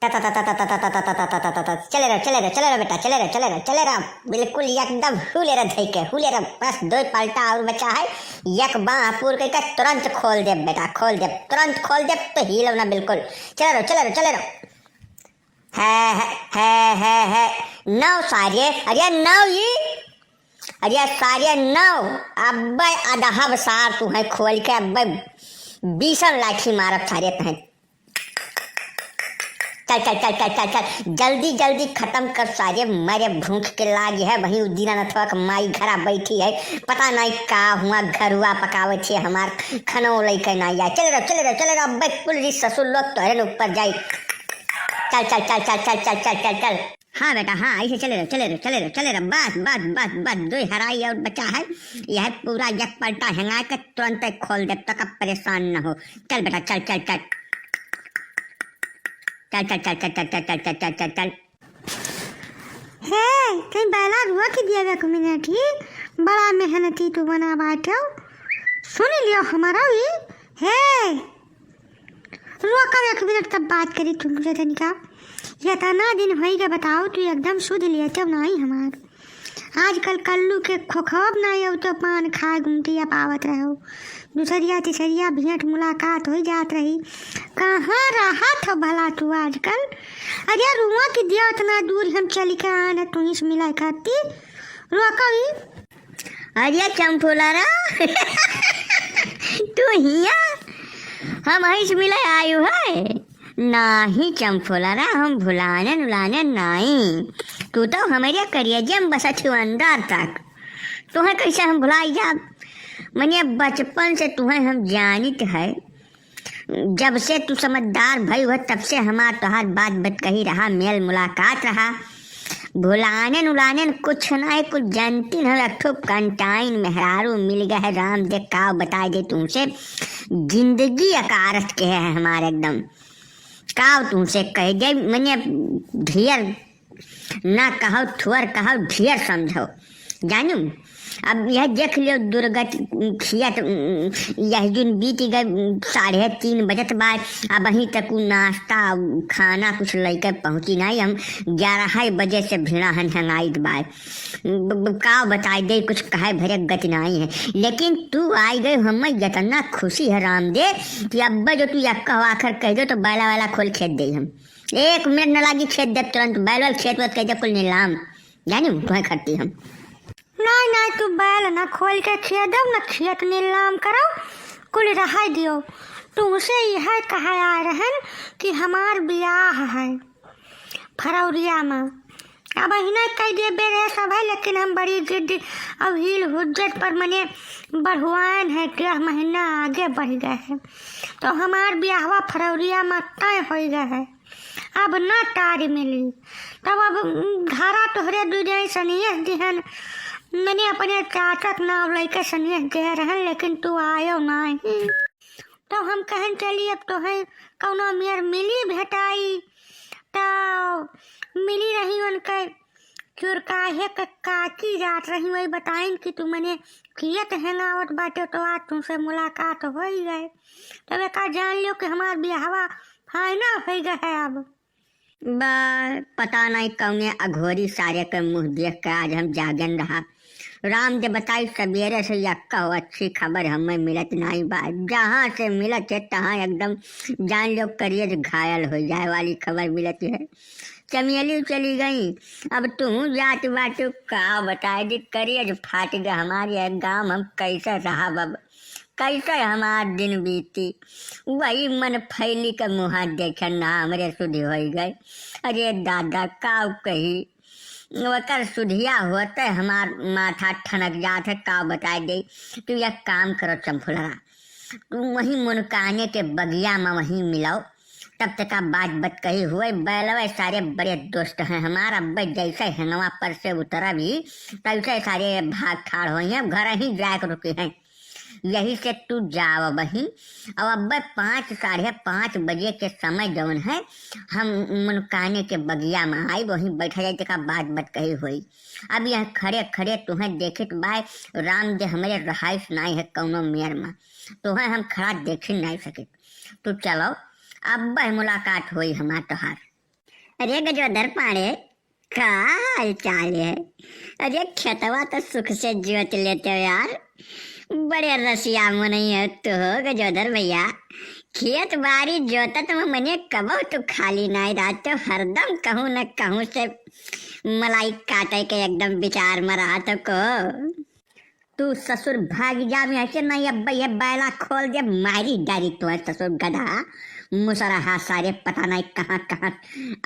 चले रहो बेटा, चले रहो बिल्कुल एकदम हुले रह धई के हुले रह। बस दो पलटा और बचा है, एक बाँ पूर करके तुरंत खोल दे बेटा, खोल दे तुरंत खोल दे तो हिलो ना बिल्कुल। चले रहो है नौ सारे, अरे नौ ये, अरे सारे नौ अब अदहब सार तू है खोल के अब 20 लाठी मारत सारे तहें। चल जल्दी खत्म कर सारे, मेरे भूख के लागी है वही दीनानाथवा के माई घरा बैठी है, पता नहीं का हुआ घरुआ पकावे छे हमार खनो लेके नहीं आए। चले रहो अब कुल ससुर लोग तोहरे ऊपर जाई। चल। हाँ बेटा हाँ, ऐसे चले रहो। बस दो हराई और बचा है, यह पूरा एक पलटा हंगा के तुरंत खोल दे तक परेशान न हो। चल बेटा चल। हे कहीं बैला रुआ के दिया गया मिनट ही, बड़ा मेहनती तू बना बैठो। सुन लियो हमारा ये है, रुआ का 1 मिनट तब बात करी तुमसे तनिका। ये तना दिन होई के बताओ तू एकदम शुद्ध लिया तब नहीं हमार। आजकल कल्लू के खोखब नहीं हो तो पान खाए घूमती या पावत रहो, दूसरिया तीसरिया भेंट मुलाकात हो जात रही। कहाँ रहा था भला तू आजकल? अरे रुआ की दिया इतना दूर हम चली के आना तू ही से मिला करती रुआ कभी। अरे चंपुलारा तू हिया हम ही से मिले आयु है नहीं चंपुलारा, हम भुलाने नुलाने नहीं, तू तो हमारे करिए में बसा थी अंदर तक, तुम्हें कैसे हम भुलाई जा। मैंने बचपन से तुम्हें हम जानित है, जब से तू समझदार भई हो तब से हमार तोहार बात कही रहा, मेल मुलाकात रहा, भुलाने नुलाने कुछ नहीं, कुछ जानती न रखो। कंटाइन मेहरारू मिल गए है, राम देख का बता दे तुमसे, जिंदगी अकारत के है हमारे एकदम काव तुमसे कह दे। मैंने ढेर ना कहो थुअर कहो ढेर समझो जानू। अब यह देख लियो दुर्गत खियत यह दिन बीत गए 3:30 बजत बाद, अब वहीं तक नाश्ता खाना कुछ लेकर पहुँची नहीं, हम 11 बजे से भिड़ा हंगाइत बाय का बता दे कुछ कहे भरे गति नहीं है। लेकिन तू आई गई हमें जतना खुशी है राम दे कि अब जो तू यक्का आखिर कह दो तो बैला वाला खोल खेत दे, हम 1 मिनट न लागी खेत दे तुरंत बैल वाल खेत कह दे कुल नीलाम जानू तुम्हें खड़ती हम। नहीं तू बैल ना खोल के खेत दो ना खेत नीलाम करो, कुल रहा दियो। तुमसे यह कहा आ रहन कि हमार ब्याह है फरवरिया में, अब हिना कह दे बेरे सब है, लेकिन हम बड़ी जिद अब हिल हुज्जत पर मने बढ़ुआन है, 1.5 महीना आगे बढ़ गए हैं, तो हमार ब्याहवा फरवरिया में तय हो गया है। अब ना तारी मिली तब अब धारा तोहरे दूजे सनियस दिहन, मैंने अपने चाचा के नाम लेके सनियस दे रहन, लेकिन तू आयो नहीं, तो हम कहन चली अब तो है कौनो मेर मिली भेटाई तो मिली रही उनके चुरकाहे के काकी जात रही, वही बताइन कि तू मैंने कियत हैंगावत बाटे तो आज तुमसे मुलाकात हो ही गए, तब एक जान लियो कि हमार ब्याहवा फाइनल हो गया है। अब पता नहीं कौने अघोरी सारे के मुँह देख के आज हम जागन रहा। राम दे बताई सवेरे से यक्का हो अच्छी खबर हमें मिलत नहीं बा, जहाँ से मिलत है तहाँ एकदम जान लो करिए घायल हो जाए वाली खबर मिलत है। चमेली चली गई, अब तू जात बाटू का बताए दी करिए फाट गया हमारे गाँव, हम कैसे रहा बब कैसे हमार दिन बीती, वही मन फैली के मुँह देखे ना हमरे सुधी हो गए। अरे दादा का कही वकर सुधिया होते हमार माथा ठनक जात है, का बताए दे। तू एक काम करो चंपुलरा, तू वहीं मुनकाने के बगिया में वहीं मिलाओ, तब तक बात कही हुए बैलवे सारे बड़े दोस्त हैं हमारा, जैसे हंगवा पर से उतरा भी तैसे सारे भाग ठाड़ हो हैं, घर ही जाके रुके हैं। यही से तू जाओ वहीं, और अब 5 साढ़े 5 बजे के समय जौन है हम मुनकाने के बगिया में आई, वहीं बैठा जाए का बात कही हुई। अब यह खड़े खड़े तुम्हें देखे बाय राम दे हमारे रहाइश नहीं है कौनो मेयर में, तुम्हें हम खड़ा देख नहीं सके। तो चलो अब मुलाकात हुई हमार तोहार। अरे गजोधर पाड़े, का हाल चाल है? अरे खेतवा तो सुख से जोत लेते हो यार, बड़े रसिया मुनई है तो हो गजोधर भैया। खेत बाड़ी जोतत में मने कबो तो खाली नहीं रहते, हरदम कहूँ न कहूँ से मलाई काटे के एकदम विचार में रहा तो को। तू ससुर भाग जा में ऐसे नहीं, अब ये बैला खोल दे मारी डारी तो ससुर गधा मुसरहा सारे पता नहीं कहाँ कहाँ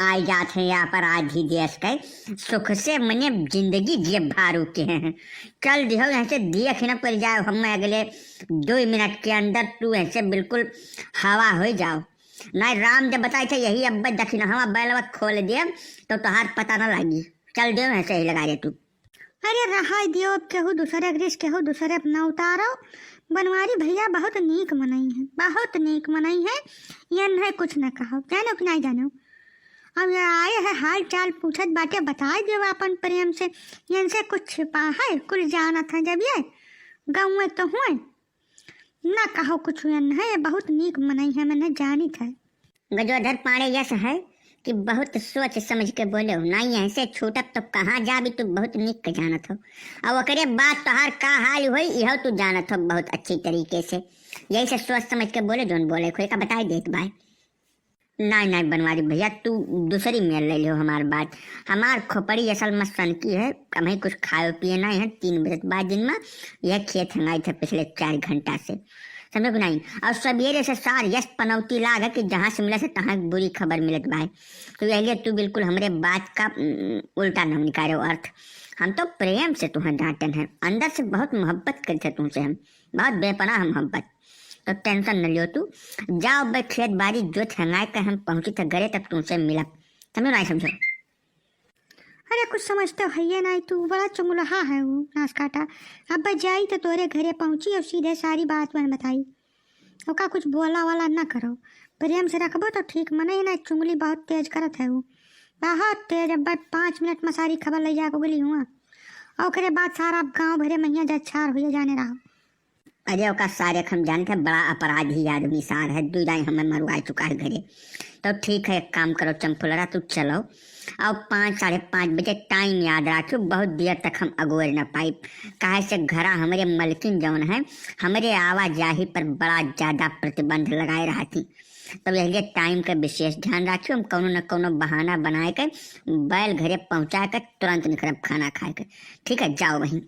आए जाते हैं यहाँ पर आधी देश के सुख से मने जिंदगी जे भारू के हैं। चल दिहो यहाँ से देख न पड़ जाओ, हम अगले 2 मिनट के अंदर तू ऐसे बिल्कुल हवा हो जाओ। नहीं राम जब बताए थे यही अब दक्षिण हवा बैलवा खोल दे तो तोहार पता न लगी। चल दियो ऐसे ही लगा दे तू। अरे रहा दियो, अब केहू दूसरे ग्रीस केहू दूसरे अपना उतारो। बनवारी भैया बहुत नीक मनई है, बहुत नीक मनई है, ये नहीं कुछ न कहो, जानो कि नहीं जानो। अब ये आए है हाल चाल पूछत बाटे, बता दियो अपन प्रेम से, इनसे कुछ छिपा है कुछ जाना था जब ये गाँव में तो हुए ना कहो कुछ है, बहुत नीक मनई है, मैंने जानी था। गजोधर पाड़े यस है कि बहुत सोच समझ के बोले हो, नहीं ऐसे छूटब तो कहाँ जा भी तू बहुत निक के जानत हो, और ओकरे बात तोहार का हाल हुई यह तू जानत हो बहुत अच्छी तरीके से। यही से सोच समझ के बोले, जोन बोले खोए का बताई देत भाई। नहीं नहीं बनवारी भैया, तू दूसरी मेल ले लो हमार बात। हमार खोपड़ी असल में सन की है, कम ही कुछ खाए पिए नहीं है। 3 बजे बाद दिन में यह खेत हंगाई थे पिछले 4 घंटा से, समझो कि नहीं। और सवेरे से सार यश पनौती लाग है कि जहाँ से मिले से तहाँ बुरी खबर मिलत भाई। तो यही तू बिल्कुल हमारे बात का उल्टा न निकालो अर्थ। हम तो प्रेम से तुम्हें डांटन है, अंदर से बहुत मोहब्बत करते तुमसे, हम बहुत बेपनाह मोहब्बत। तो टेंशन न लियो तू, जाओ भाई खेत बाड़ी जोत हंगाए कर हम पहुंची थे घरे तब तुमसे मिला, समझो नहीं समझो। अरे कुछ समझते हो है नहीं, तू बड़ा चुंगलहा है वो नाश काटा। अब जाई तो तोरे घरे पहुंची और सीधे सारी बात मैंने बताई, ओका कुछ बोला वाला ना करो, प्रेम से रखबो तो ठीक। मने ना चुंगली बहुत तेज करत है वो, बहुत तेज। अब 5 मिनट में सारी खबर ले जाके बोली हुआ, और ओकरे बाद सारा गाँव भरे मैया जच्छार हुए जाने रहा। अरे ओका सारे हम जानते हैं, बड़ा अपराधी आदमी सार है, 2 दाई हमें मरवा चुका है घरे। तो ठीक है, एक काम करो चंपुलरा, तू चलो और 5 साढ़े 5 बजे टाइम याद रखो, बहुत देर तक हम अगोर न पाई, काहे से घरा हमारे मलकिन जौन है हमारे आवाजाही पर बड़ा ज़्यादा प्रतिबंध लगाए रहा थी। तब यही टाइम का विशेष ध्यान रखियो, हम कोनो न कोनो बहाना बनाए कर बैल घरे पहुँचा कर तुरंत निकलब खाना खाए कर। ठीक है, जाओ वहीं।